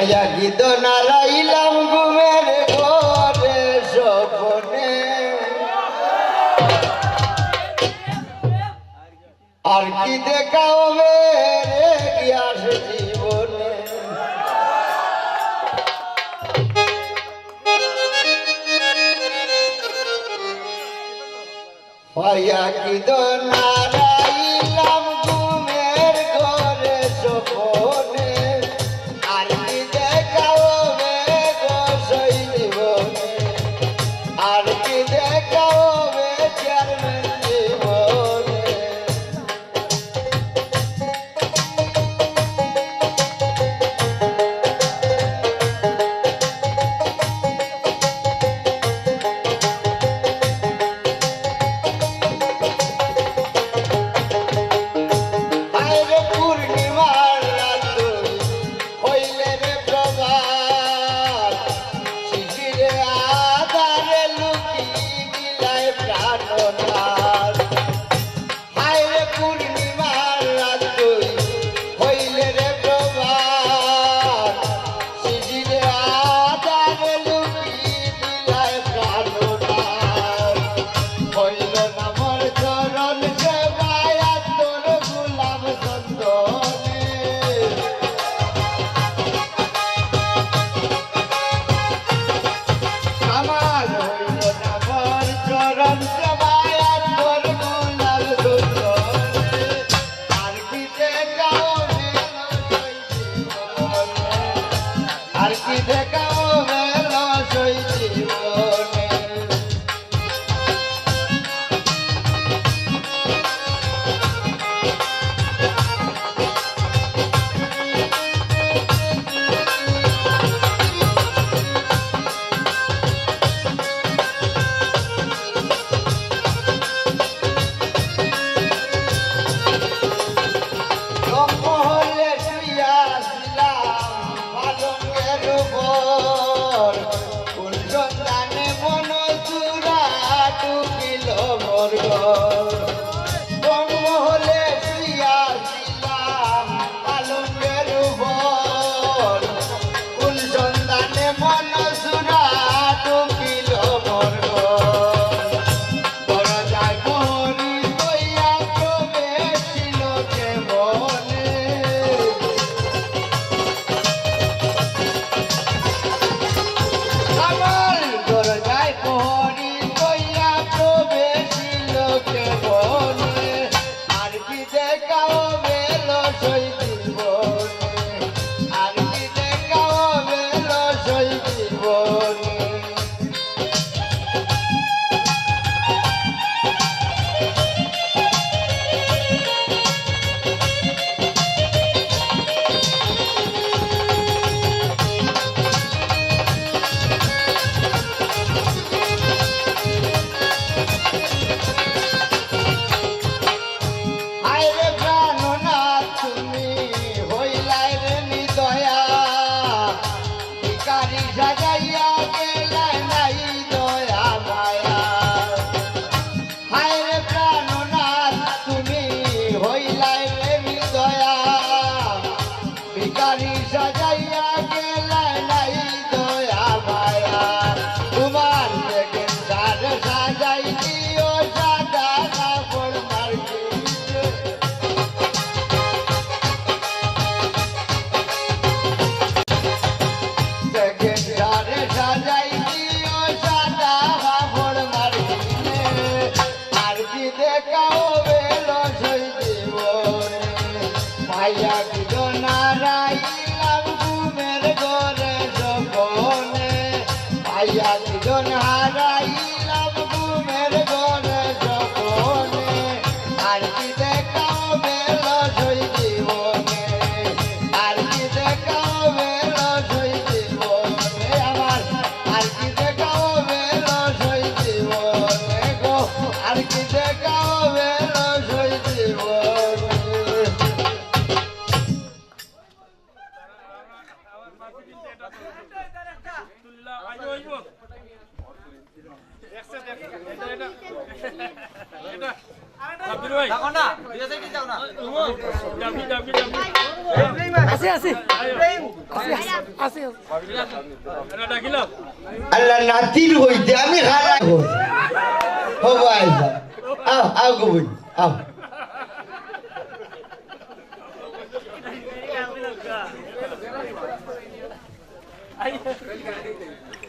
গীত নারাইলাম ঘুমের ঘরে স্বপ্নে, আর কি দেখা হবে রে গিয়াস জীবনে। পাইয়া গীত নারাইলাম ঘুমের ঘরে স্বপ্নে, আর কি দেখা হবে গো সেই জীবনে, আর কি দেখা হবে চেয়ারম্যান জীবনে। আল্লাহ নাতির হইতে আমি খারাপ হবো আইসা আও আও কবুল আও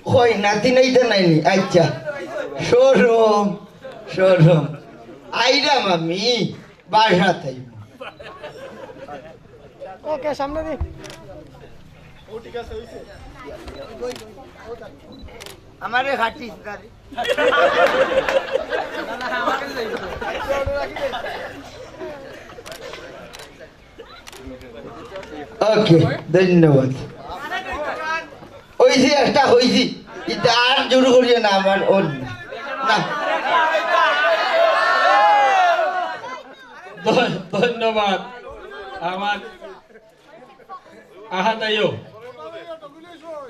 কই নাতি নাইতে নাইনি আচ্ছা শোরুম শোরুম আইরাম আমি বাসা থাইব ওকে সামনে দি আমারে হাঁটিস গাড়ি ওকে ধন্যবাদ হইছি একটা হইছি কিন্তু আর জোর করিয়ে না আমার ওর না ধন্যবাদ আমার আহাতাইও